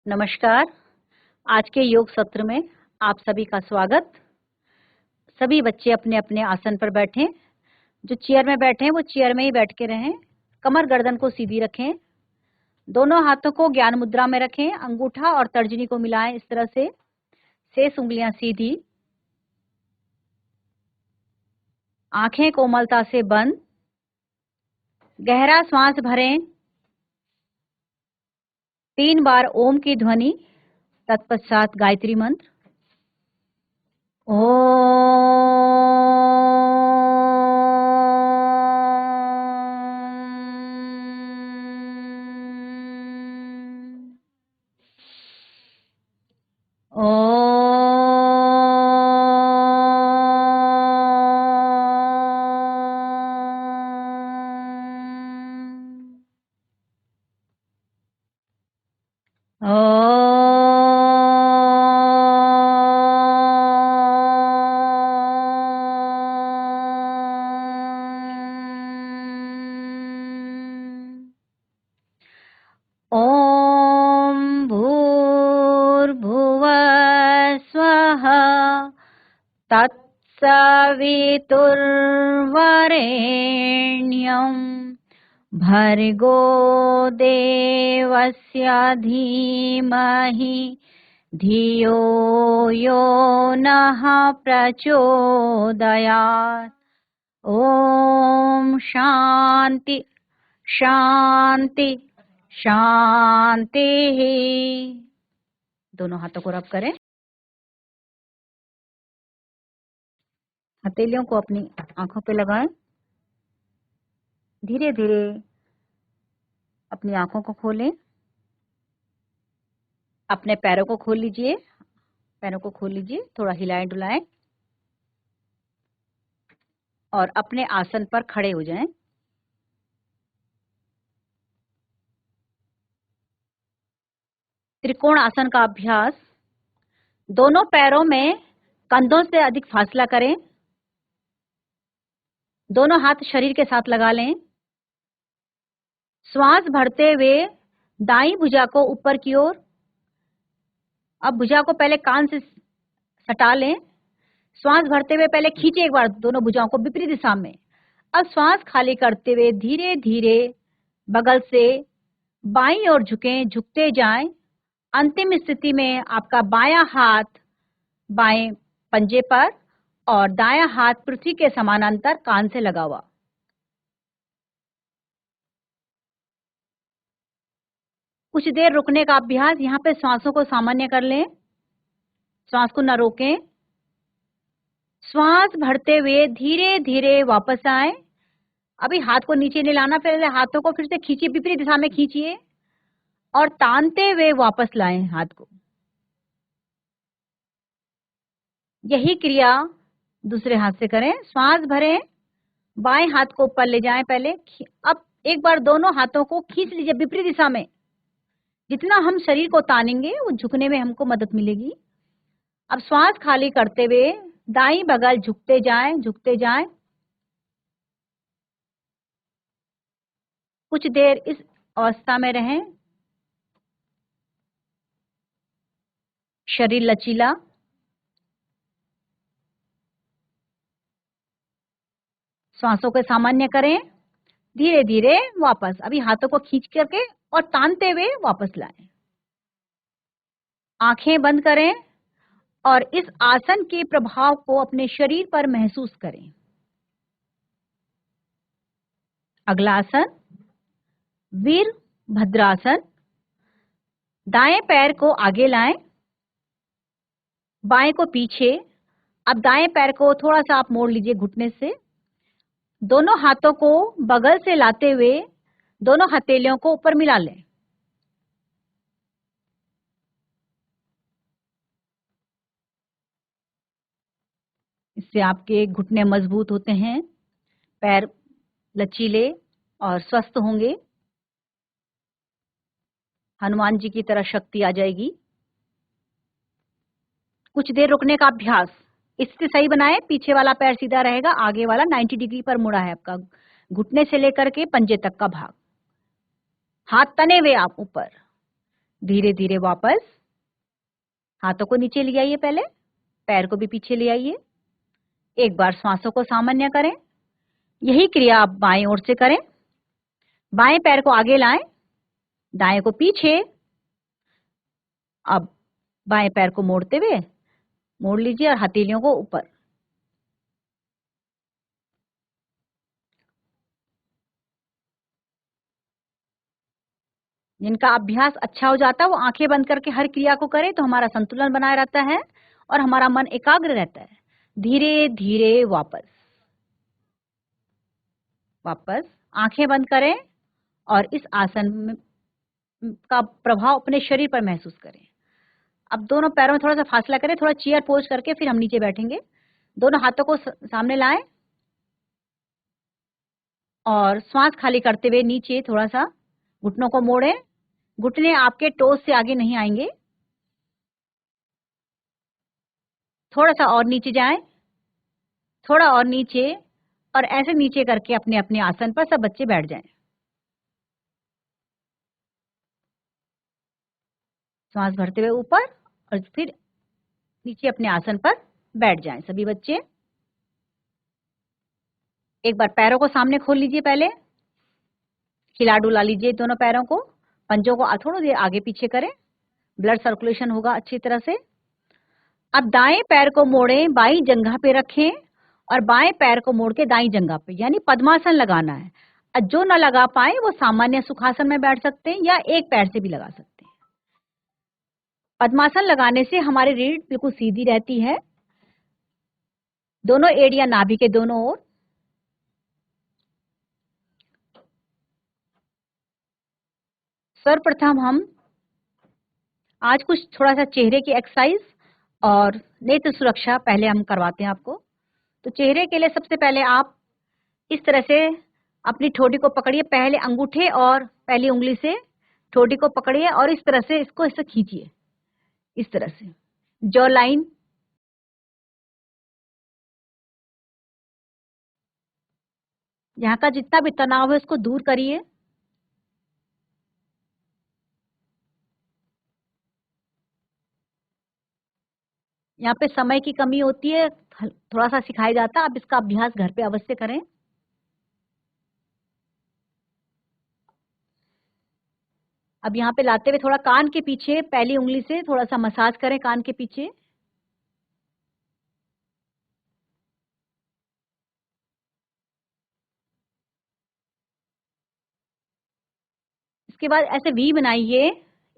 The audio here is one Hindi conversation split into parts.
नमस्कार। आज के योग सत्र में आप सभी का स्वागत। सभी बच्चे अपने अपने आसन पर बैठें। जो चेयर में बैठे हैं वो चेयर में ही बैठ के रहें। कमर गर्दन को सीधी रखें। दोनों हाथों को ज्ञान मुद्रा में रखें। अंगूठा और तर्जनी को मिलाएं इस तरह से। शेष उंगलियां सीधी। आंखें कोमलता से बंद। गहरा श्वास भरें। 3 बार ओम की ध्वनि, तत्पश्चात गायत्री मंत्र। ॐ भूर्भुवः स्वः तत्सवितुर्वरेण्यं भर्गो देवस्य धीमहि धियो यो नः प्रचोदयात्। ओम शांति शांति शांति। दोनों हाथों को रब करें। हथेलियों को अपनी आंखों पे लगाएं। धीरे धीरे अपनी आंखों को खोलें। अपने पैरों को खोल लीजिए। पैरों को खोल लीजिए, थोड़ा हिलाएं डुलाएं और अपने आसन पर खड़े हो जाएं। त्रिकोण आसन का अभ्यास। दोनों पैरों में कंधों से अधिक फासला करें। दोनों हाथ शरीर के साथ लगा लें। श्वास भरते हुए दाईं भुजा को ऊपर की ओर। अब भुजा को पहले कान से सटा लें। श्वास भरते हुए पहले खींचे एक बार दोनों भुजाओं को विपरीत दिशा में। अब श्वास खाली करते हुए धीरे धीरे बगल से बाईं ओर झुकें, झुकते जाएं। अंतिम स्थिति में आपका बायां हाथ बाएं पंजे पर और दायां हाथ पृथ्वी के समानांतर कान से लगा हुआ। कुछ देर रुकने का अभ्यास। यहाँ पे श्वासों को सामान्य कर लें। श्वास को न रोकें। श्वास भरते हुए धीरे धीरे वापस आए। अभी हाथ को नीचे नहीं लाना, फिर हाथों को फिर से खींचिए, विपरीत दिशा में खींचिए और तानते हुए वापस लाएं हाथ को। यही क्रिया दूसरे हाथ से करें। श्वास भरें, बाएं हाथ को ऊपर ले जाएं पहले। अब एक बार दोनों हाथों को खींच लीजिए विपरीत दिशा में। जितना हम शरीर को तानेंगे वो झुकने में हमको मदद मिलेगी। अब श्वास खाली करते हुए दाईं बगल झुकते जाएं, झुकते जाएं। कुछ देर इस अवस्था में रहें। शरीर लचीला। श्वासों को सामान्य करें। धीरे धीरे वापस। अभी हाथों को खींच करके और तानते हुए वापस लाएं। आंखें बंद करें और इस आसन के प्रभाव को अपने शरीर पर महसूस करें। अगला आसन वीरभद्रासन। दाएं पैर को आगे लाएं, बाएं को पीछे। अब दाएं पैर को थोड़ा सा आप मोड़ लीजिए घुटने से। दोनों हाथों को बगल से लाते हुए दोनों हथेलियों को ऊपर मिला लें। इससे आपके घुटने मजबूत होते हैं, पैर लचीले और स्वस्थ होंगे। हनुमान जी की तरह शक्ति आ जाएगी। कुछ देर रुकने का अभ्यास। स्थिति सही बनाएं। पीछे वाला पैर सीधा रहेगा, आगे वाला 90 डिग्री पर मुड़ा है आपका। घुटने से लेकर के पंजे तक का भाग। हाथ तने हुए आप ऊपर। धीरे धीरे वापस हाथों को नीचे ले आइए, पहले पैर को भी पीछे ले आइए। एक बार श्वासों को सामान्य करें। यही क्रिया आप बाएं ओर से करें। बाएं पैर को आगे लाएं, दाएं को पीछे। अब बाएं पैर को मोड़ते हुए मोड़ लीजिए और हथेलियों को ऊपर। जिनका अभ्यास अच्छा हो जाता है वो आंखें बंद करके हर क्रिया को करें, तो हमारा संतुलन बनाए रहता है और हमारा मन एकाग्र रहता है। धीरे धीरे वापस वापस आंखें बंद करें और इस आसन का प्रभाव अपने शरीर पर महसूस करें। अब दोनों पैरों में थोड़ा सा फासला करें, थोड़ा चेयर पोज करके फिर हम नीचे बैठेंगे। दोनों हाथों को सामने लाएं और श्वास खाली करते हुए नीचे थोड़ा सा घुटनों को मोड़ें। घुटने आपके टोस से आगे नहीं आएंगे। थोड़ा सा और नीचे जाएं, थोड़ा और नीचे, और ऐसे नीचे करके अपने अपने आसन पर सब बच्चे बैठ जाएं। श्वास भरते हुए ऊपर और फिर नीचे अपने आसन पर बैठ जाएं सभी बच्चे। एक बार पैरों को सामने खोल लीजिए, पहले हिला डुला लीजिए दोनों पैरों को। पंजों को थोड़ा देर आगे पीछे करें, ब्लड सर्कुलेशन होगा अच्छी तरह से। अब दाएं पैर को मोड़ें, बाईं जंघा पे रखें और बाएं पैर को मोड़ के दाईं जंघा पे, यानी पद्मासन लगाना है। और जो न लगा पाए वो सामान्य सुखासन में बैठ सकते हैं या एक पैर से भी लगा सकते हैं। पद्मासन लगाने से हमारी रीढ़ बिल्कुल सीधी रहती है, दोनों एड़ियां नाभि के दोनों ओर। सर्वप्रथम हम आज कुछ थोड़ा सा चेहरे की एक्सरसाइज और नेत्र सुरक्षा पहले हम करवाते हैं आपको। तो चेहरे के लिए सबसे पहले आप इस तरह से अपनी ठोड़ी को पकड़िए, पहले अंगूठे और पहली उंगली से ठोड़ी को पकड़िए और इस तरह से इसको ऐसे खींचिए, इस तरह से जॉ लाइन। यहाँ का जितना भी तनाव है उसको दूर करिए। यहाँ पे समय की कमी होती है, थोड़ा सा सिखाया जाता है, आप इसका अभ्यास घर पे अवश्य करें। अब यहाँ पे लाते हुए थोड़ा कान के पीछे पहली उंगली से थोड़ा सा मसाज करें कान के पीछे। इसके बाद ऐसे वी बनाइए,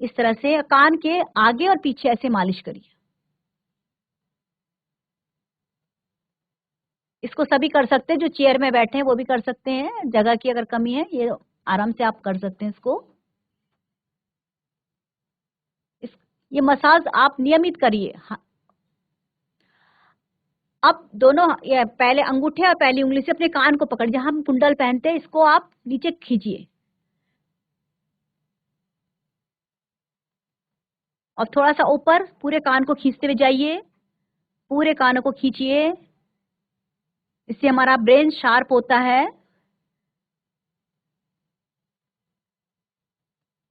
इस तरह से कान के आगे और पीछे ऐसे मालिश करिए। इसको सभी कर सकते हैं, जो चेयर में बैठे हैं वो भी कर सकते हैं। जगह की अगर कमी है ये आराम से आप कर सकते हैं इसको। ये मसाज आप नियमित करिए। हाँ। अब दोनों ये पहले अंगूठे और पहली उंगली से अपने कान को पकड़, जहां हम कुंडल पहनते हैं इसको आप नीचे खींचिए और थोड़ा सा ऊपर पूरे कान को खींचते हुए जाइए। पूरे कानों को खींचिए, इससे हमारा ब्रेन शार्प होता है।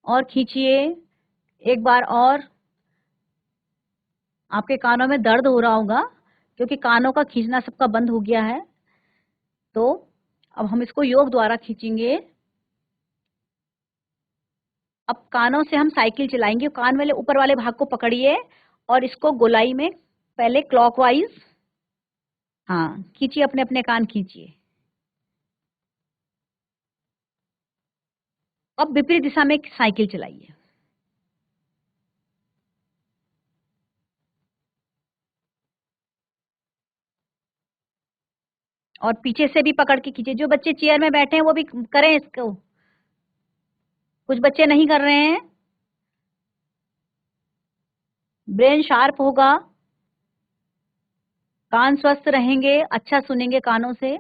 और खींचिए एक बार और। आपके कानों में दर्द हो रहा होगा क्योंकि कानों का खींचना सबका बंद हो गया है। तो अब हम इसको योग द्वारा खींचेंगे। अब कानों से हम साइकिल चलाएंगे। कान वाले ऊपर वाले भाग को पकड़िए और इसको गोलाई में पहले क्लॉकवाइज, हाँ खींचिए, अपने अपने कान खींचिए। अब विपरीत दिशा में साइकिल चलाइए। और पीछे से भी पकड़ के खींचिए। जो बच्चे चेयर में बैठे हैं वो भी करें इसको, कुछ बच्चे नहीं कर रहे हैं। ब्रेन शार्प होगा, कान स्वस्थ रहेंगे, अच्छा सुनेंगे कानों से।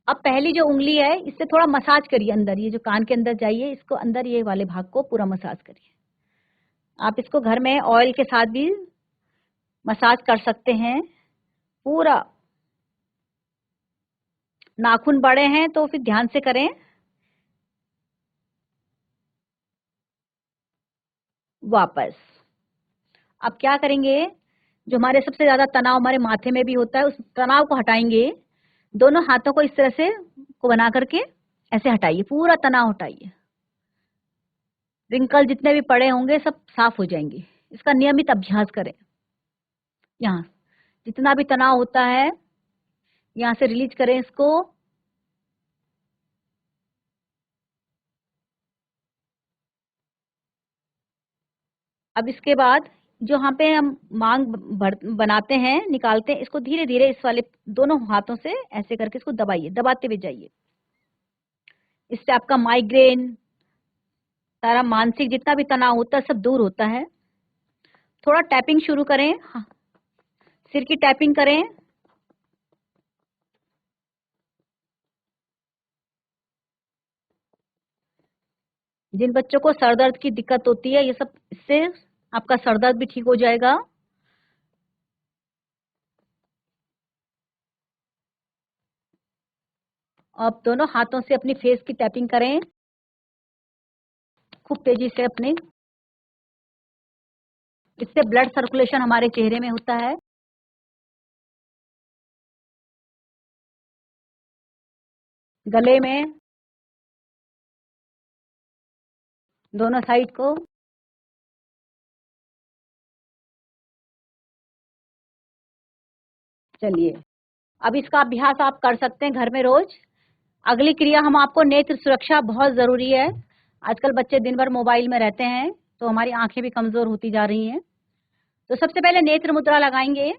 अब पहली जो उंगली है इससे थोड़ा मसाज करिए अंदर, ये जो कान के अंदर जाइए, इसको अंदर ये वाले भाग को पूरा मसाज करिए। आप इसको घर में ऑयल के साथ भी मसाज कर सकते हैं पूरा। नाखून बड़े हैं तो फिर ध्यान से करें। वापस। अब क्या करेंगे, जो हमारे सबसे ज्यादा तनाव हमारे माथे में भी होता है, उस तनाव को हटाएंगे। दोनों हाथों को इस तरह से को बना करके ऐसे हटाइए, पूरा तनाव हटाइए। रिंकल जितने भी पड़े होंगे सब साफ हो जाएंगे। इसका नियमित अभ्यास करें। यहाँ जितना भी तनाव होता है यहाँ से रिलीज करें इसको। अब इसके बाद जो यहाँ पे हम मांग बनाते हैं, निकालते हैं, इसको धीरे धीरे इस वाले दोनों हाथों से ऐसे करके इसको दबाइए, दबाते हुए जाइए। इससे आपका माइग्रेन, सारा मानसिक जितना भी तनाव होता है सब दूर होता है। थोड़ा टैपिंग शुरू करें, हाँ, सिर की टैपिंग करें। जिन बच्चों को सर दर्द की दिक्कत होती है, ये सब इससे आपका सर दर्द भी ठीक हो जाएगा। अब दोनों हाथों से अपनी फेस की टैपिंग करें खूब तेजी से अपने। इससे ब्लड सर्कुलेशन हमारे चेहरे में होता है। गले में, दोनों साइड को। चलिए, अब इसका अभ्यास आप कर सकते हैं घर में रोज। अगली क्रिया हम आपको, नेत्र सुरक्षा बहुत जरूरी है। आजकल बच्चे दिन भर मोबाइल में रहते हैं तो हमारी आंखें भी कमजोर होती जा रही हैं। तो सबसे पहले नेत्र मुद्रा लगाएंगे।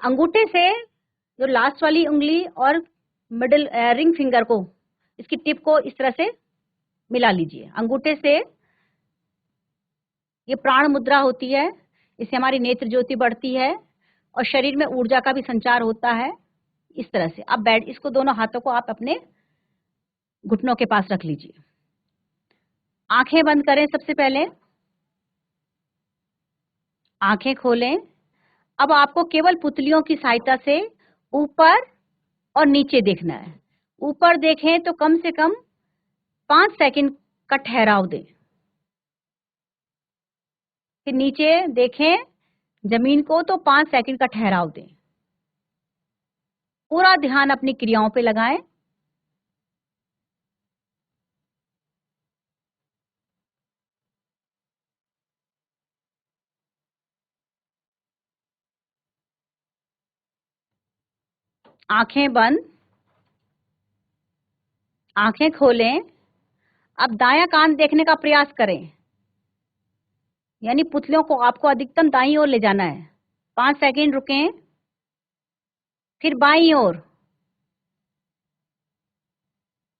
अंगूठे से जो लास्ट वाली उंगली और मिडिल रिंग फिंगर को, इसकी टिप को इस तरह से मिला लीजिए। अंगूठे से ये प्राण मुद्रा होती है, इससे हमारी नेत्र ज्योति बढ़ती है और शरीर में ऊर्जा का भी संचार होता है। इस तरह से अब बैठ, इसको दोनों हाथों को आप अपने घुटनों के पास रख लीजिए। आंखें बंद करें सबसे पहले, आंखें खोलें। अब आपको केवल पुतलियों की सहायता से ऊपर और नीचे देखना है। ऊपर देखें तो कम से कम 5 सेकंड का ठहराव दें। फिर नीचे देखें जमीन को तो 5 सेकंड का ठहराव दें। पूरा ध्यान अपनी क्रियाओं पे लगाएं। आंखें बंद, आंखें खोलें। अब दायां कान देखने का प्रयास करें, यानी पुतलियों को आपको अधिकतम दाईं ओर ले जाना है। 5 सेकंड रुकें, फिर बाईं ओर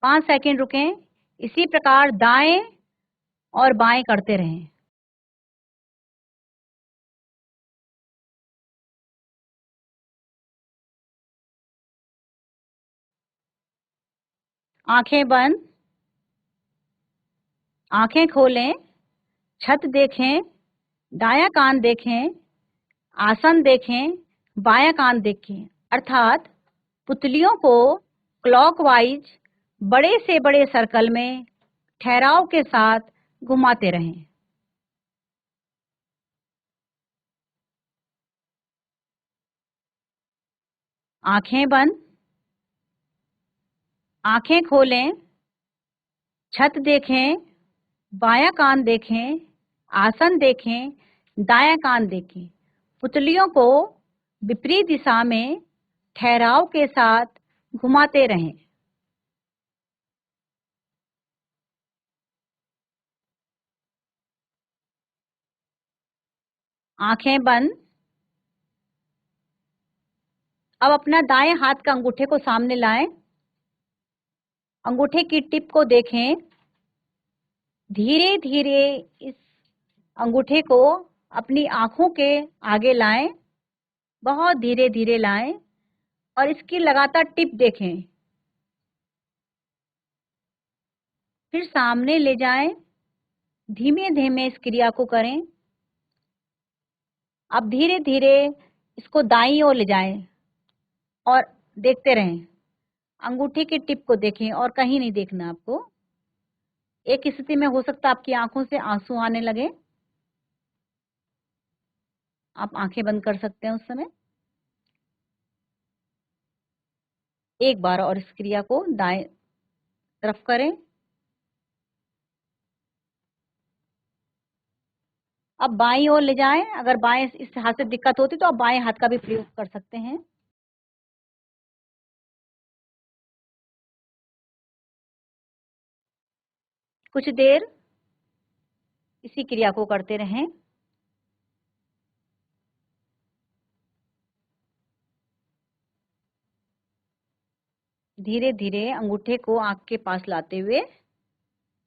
5 सेकंड रुकें। इसी प्रकार दाएं और बाएं करते रहें। आंखें बंद, आंखें खोलें। छत देखें, दायां कान देखें, आसन देखें, बायां कान देखें। अर्थात पुतलियों को क्लॉकवाइज बड़े से बड़े सर्कल में ठहराव के साथ घुमाते रहें। आंखें बंद, आंखें खोलें। छत देखें, बायां कान देखें, आसन देखें, दायां कान देखें। पुतलियों को विपरीत दिशा में ठहराव के साथ घुमाते रहें। आंखें बंद। अब अपना दाएं हाथ का अंगूठे को सामने लाएं। अंगूठे की टिप को देखें। धीरे धीरे इस अंगूठे को अपनी आंखों के आगे लाएं, बहुत धीरे धीरे लाएं और इसकी लगातार टिप देखें। फिर सामने ले जाएं, धीमे धीमे इस क्रिया को करें। अब धीरे धीरे इसको दाईं ओर ले जाएं और देखते रहें। अंगूठे की टिप को देखें और कहीं नहीं देखना आपको। एक स्थिति में हो सकता है आपकी आंखों से आंसू आने लगे। आप आंखें बंद कर सकते हैं उस समय। एक बार और इस क्रिया को दाएं तरफ करें। अब बाईं ओर ले जाएं। अगर बाएं इस हाथ से दिक्कत होती तो आप बाएं हाथ का भी प्रयोग कर सकते हैं। कुछ देर इसी क्रिया को करते रहें। धीरे धीरे अंगूठे को आंख के पास लाते हुए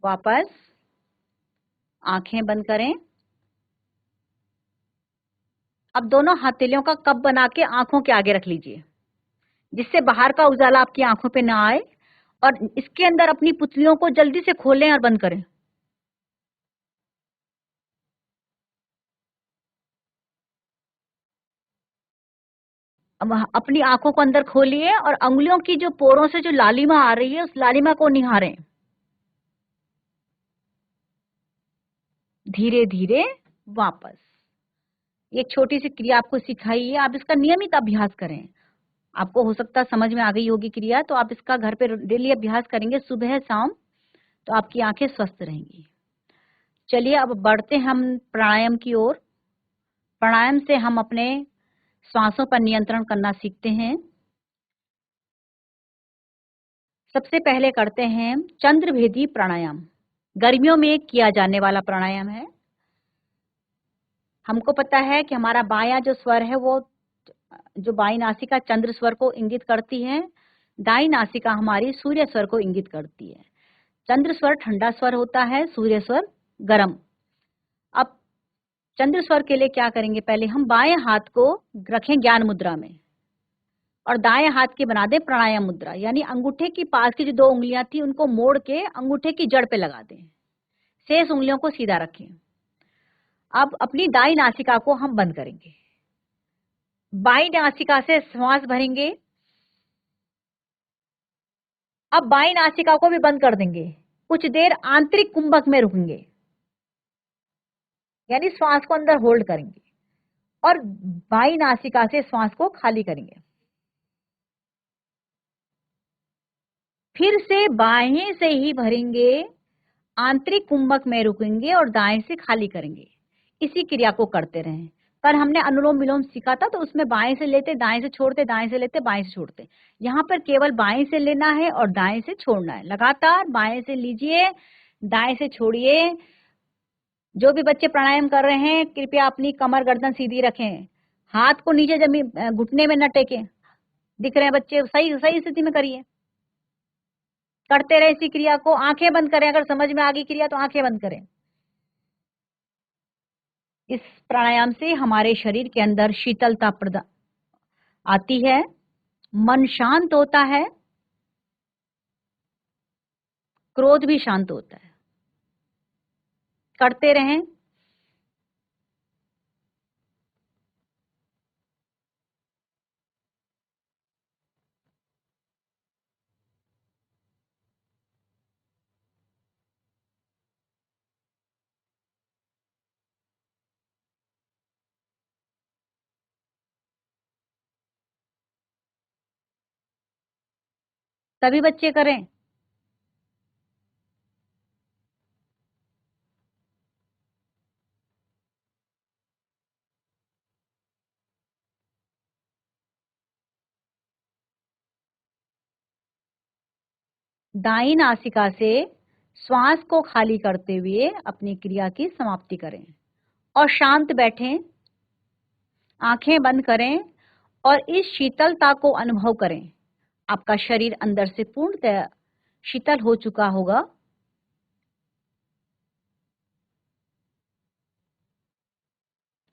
वापस आंखें बंद करें। अब दोनों हथेलियों का कप बना के आंखों के आगे रख लीजिए, जिससे बाहर का उजाला आपकी आंखों पे ना आए, और इसके अंदर अपनी पुतलियों को जल्दी से खोलें और बंद करें। अब अपनी आंखों को अंदर खोलिए और अंगुलियों की जो पोरों से जो लालिमा आ रही है उस लालिमा को निहारें। धीरे धीरे वापस। एक छोटी सी क्रिया आपको सिखाई है, आप इसका नियमित अभ्यास करें। आपको हो सकता है समझ में आ गई होगी क्रिया, तो आप इसका घर पे डेली अभ्यास करेंगे सुबह शाम, तो आपकी आंखें स्वस्थ रहेंगी। चलिए अब बढ़ते हम प्राणायाम की ओर। प्राणायाम से हम अपने श्वासों पर नियंत्रण करना सीखते हैं। सबसे पहले करते हैं चंद्रभेदी प्राणायाम। गर्मियों में किया जाने वाला प्राणायाम है। हमको पता है कि हमारा बायां जो स्वर है वो जो बाई नासिका चंद्र स्वर को इंगित करती है, दाई नासिका हमारी सूर्य स्वर को इंगित करती है। चंद्र स्वर ठंडा स्वर होता है, सूर्य स्वर गर्म। अब चंद्र स्वर के लिए क्या करेंगे, पहले हम बाएं हाथ को रखें ज्ञान मुद्रा में और दाएं हाथ की बना दें प्राणायाम मुद्रा, यानी अंगूठे की पास की जो दो उंगलियां थी उनको मोड़ के अंगूठे की जड़ पे लगा दें। शेष उंगलियों को सीधा रखें। अब अपनी दाई नासिका को हम बंद करेंगे। बाई नासिका से श्वास भरेंगे। अब बाई नासिका को भी बंद कर देंगे। कुछ देर आंतरिक कुंभक में रुकेंगे, यानी श्वास को अंदर होल्ड करेंगे और बाई नासिका से श्वास को खाली करेंगे। फिर से बाएं से ही भरेंगे, आंतरिक कुंभक में रुकेंगे और दाएं से खाली करेंगे। इसी क्रिया को करते रहें। पर हमने अनुलोम विलोम सीखा था तो उसमें बाएं से लेते, दाएं से छोड़ते, दाएं से लेते, बाएं से छोड़ते। यहाँ पर केवल बाएं से लेना है और दाएं से छोड़ना है। लगातार बाएं से लीजिए, दाएं से छोड़िए। जो भी बच्चे प्राणायाम कर रहे हैं कृपया अपनी कमर गर्दन सीधी रखें, हाथ को नीचे जमीन घुटने में न टेकें। दिख रहे हैं बच्चे, सही सही स्थिति में करिए। करते रहे इसी क्रिया को। आंखें बंद करें, अगर समझ में आ गई क्रिया तो आंखें बंद करें। इस प्राणायाम से हमारे शरीर के अंदर शीतलता आती है, मन शांत होता है, क्रोध भी शांत होता है। करते रहें। सभी बच्चे करें। दाईं नासिका से श्वास को खाली करते हुए अपनी क्रिया की समाप्ति करें और शांत बैठें। आंखें बंद करें और इस शीतलता को अनुभव करें। आपका शरीर अंदर से पूर्णतः शीतल हो चुका होगा।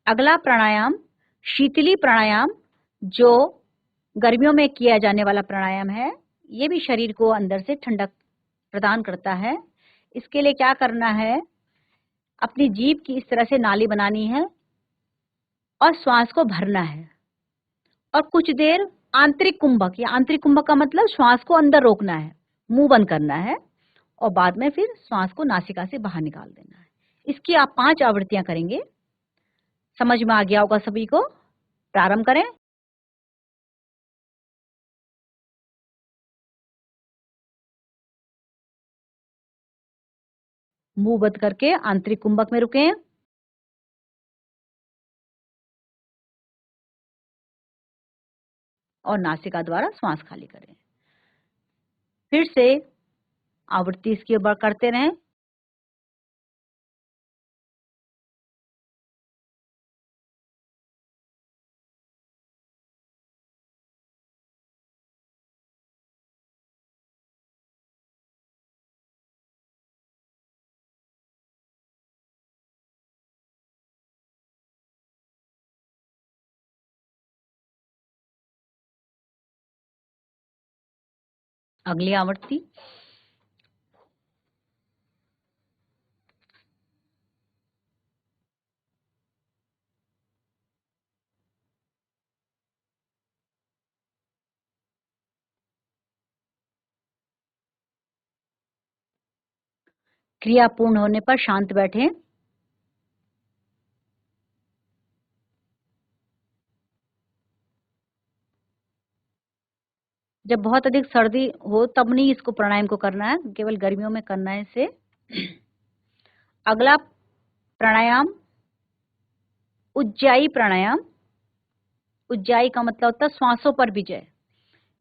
अगला प्राणायाम शीतली प्राणायाम, जो गर्मियों में किया जाने वाला प्राणायाम है। ये भी शरीर को अंदर से ठंडक प्रदान करता है। इसके लिए क्या करना है, अपनी जीभ की इस तरह से नाली बनानी है और श्वास को भरना है और कुछ देर आंतरिक कुंभक, या आंतरिक कुंभक का मतलब श्वास को अंदर रोकना है, मुंह बंद करना है और बाद में फिर श्वास को नासिका से बाहर निकाल देना है। इसकी आप 5 आवृत्तियां करेंगे। समझ में आ गया होगा सभी को। प्रारंभ करें। मुंह बंद करके आंतरिक कुंभक में रुकें। और नासिका द्वारा श्वास खाली करें। फिर से आवृत्ति इसकी ओर करते रहें। अगली आवृत्ति। क्रिया पूर्ण होने पर शांत बैठें। जब बहुत अधिक सर्दी हो तब नहीं इसको प्राणायाम को करना है, केवल गर्मियों में करना है इसे। अगला प्राणायाम उज्जाई प्राणायाम। उज्जाई का मतलब होता है श्वासों पर विजय।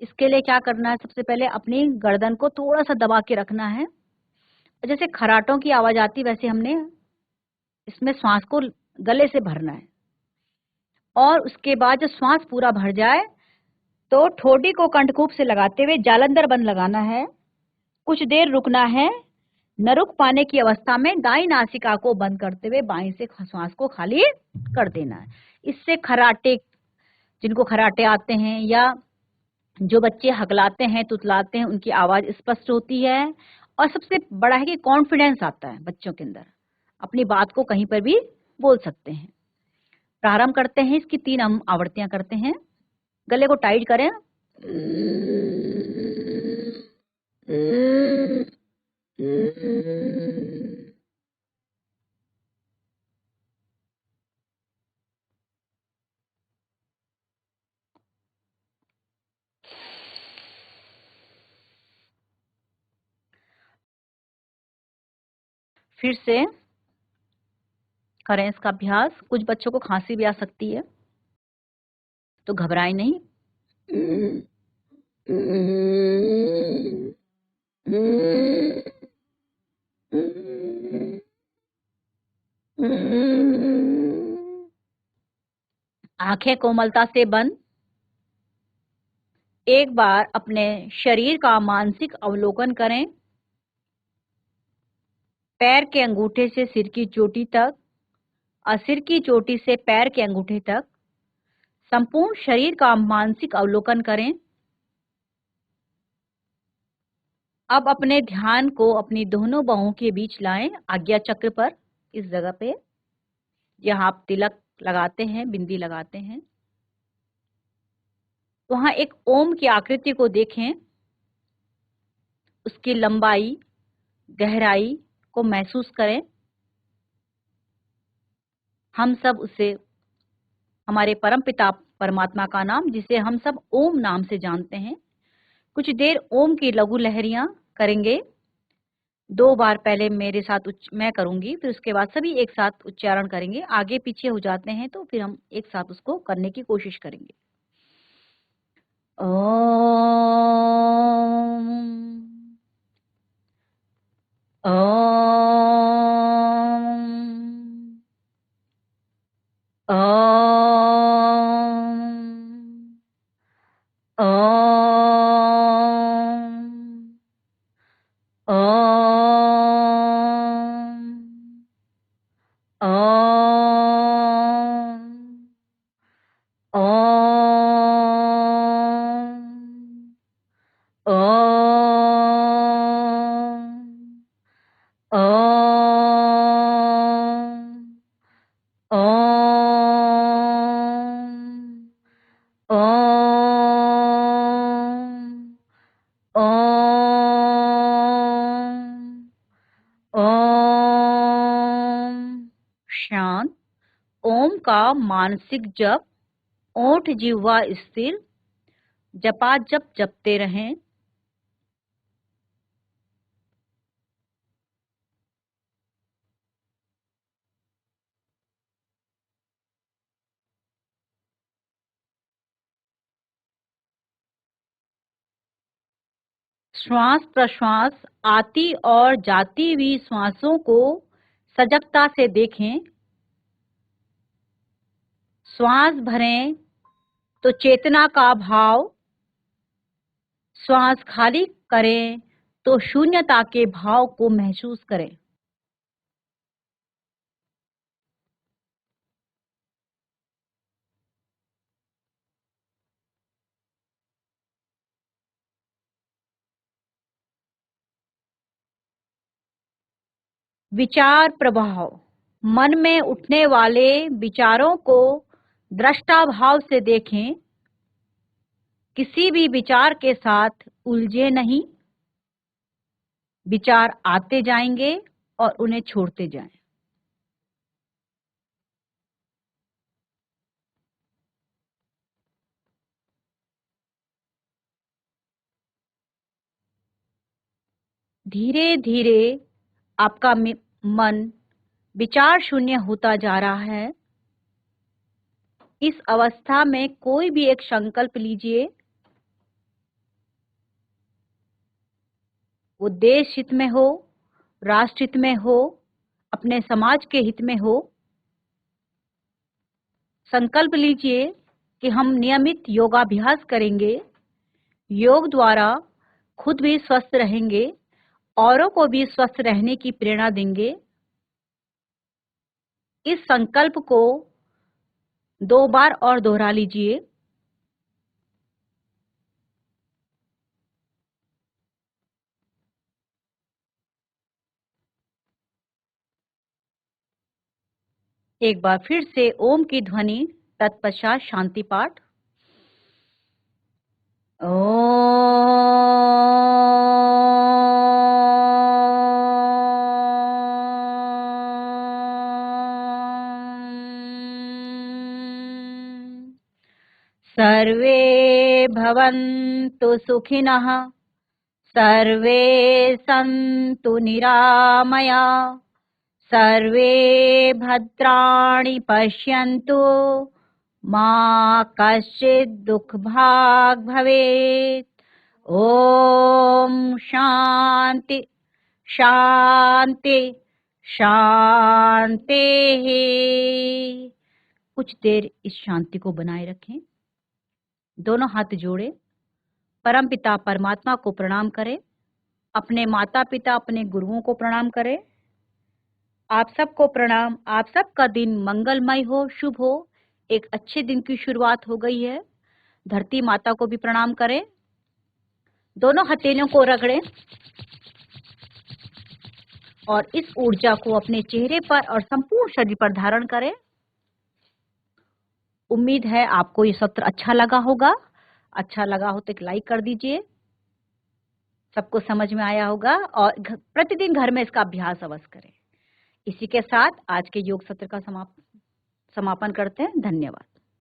इसके लिए क्या करना है, सबसे पहले अपनी गर्दन को थोड़ा सा दबा के रखना है। जैसे खराटों की आवाज आती वैसे हमने इसमें श्वास को गले से भरना है। और उसके बाद जब श्वास पूरा भर जाए तो ठोडी को कंठकूप से लगाते हुए जालंधर बंद लगाना है। कुछ देर रुकना है। न रुक पाने की अवस्था में दाई नासिका को बंद करते हुए बाईं से श्वास को खाली कर देना है। इससे खराटे, जिनको खराटे आते हैं या जो बच्चे हकलाते हैं, तुतलाते हैं, उनकी आवाज स्पष्ट होती है। और सबसे बड़ा है कि कॉन्फिडेंस आता है बच्चों के अंदर, अपनी बात को कहीं पर भी बोल सकते हैं। प्रारंभ करते हैं, इसकी 3 हम आवृत्तियां करते हैं। गले को टाइट करें। फिर से करें इसका अभ्यास। कुछ बच्चों को खांसी भी आ सकती है, तो घबराएं नहीं। आंखें कोमलता से बंद। एक बार अपने शरीर का मानसिक अवलोकन करें। पैर के अंगूठे से सिर की चोटी तक और सिर की चोटी से पैर के अंगूठे तक संपूर्ण शरीर का मानसिक अवलोकन करें। अब अपने ध्यान को अपनी दोनों बाहों के बीच लाएं, आज्ञा चक्र पर, इस जगह पे जहां आप तिलक लगाते हैं, बिंदी लगाते हैं। वहां एक ओम की आकृति को देखें। उसकी लंबाई, गहराई को महसूस करें। हम सब उसे, हमारे परम पिता परमात्मा का नाम, जिसे हम सब ओम नाम से जानते हैं, कुछ देर ओम की लघु लहरियां करेंगे। 2 बार पहले मेरे साथ मैं करूंगी, फिर उसके बाद सभी एक साथ उच्चारण करेंगे। आगे पीछे हो जाते हैं तो फिर हम एक साथ उसको करने की कोशिश करेंगे। ओम, ओम, ओम, ओम, ओम, ओम, ओम, ओम, ओम, ओम, ओम, ओम, ओम। शांति। ओम का मानसिक जप, ओंठ जिह्वा स्थिर, जपाजप जपते रहें। श्वास प्रश्वास, आती और जाती हुई श्वासों को सजगता से देखें। श्वास भरें तो चेतना का भाव, श्वास खाली करें तो शून्यता के भाव को महसूस करें। विचार प्रभाव, मन में उठने वाले विचारों को दृष्टा भाव से देखें। किसी भी विचार के साथ उलझे नहीं। विचार आते जाएंगे और उन्हें छोड़ते जाएं। धीरे धीरे आपका मन विचार शून्य होता जा रहा है। इस अवस्था में कोई भी एक संकल्प लीजिए, वो देश हित में हो, राष्ट्र हित में हो, अपने समाज के हित में हो। संकल्प लीजिए कि हम नियमित योगाभ्यास करेंगे। योग द्वारा खुद भी स्वस्थ रहेंगे, औरों को भी स्वस्थ रहने की प्रेरणा देंगे। इस संकल्प को 2 बार और दोहरा लीजिए। एक बार फिर से ओम की ध्वनि, तत्पश्चात शांति पाठ। सर्वे भवन्तु सुखिनः, सर्वे सन्तु निरामया, सर्वे भद्राणि पश्यन्तु, मा कश्चित् दुःखभाग् भवेत्। ओम शांति शांति शांति। कुछ देर इस शांति को बनाए रखें। दोनों हाथ जोड़े, परम पिता परमात्मा को प्रणाम करें। अपने माता पिता, अपने गुरुओं को प्रणाम करें। आप सबको प्रणाम। आप सबका दिन मंगलमय हो, शुभ हो। एक अच्छे दिन की शुरुआत हो गई है। धरती माता को भी प्रणाम करें। दोनों हथेलियों को रगड़ें और इस ऊर्जा को अपने चेहरे पर और संपूर्ण शरीर पर धारण करें। उम्मीद है आपको ये सत्र अच्छा लगा होगा। अच्छा लगा हो तो एक लाइक कर दीजिए। सबको समझ में आया होगा और प्रतिदिन घर में इसका अभ्यास अवश्य करें। इसी के साथ आज के योग सत्र का समापन करते हैं। धन्यवाद।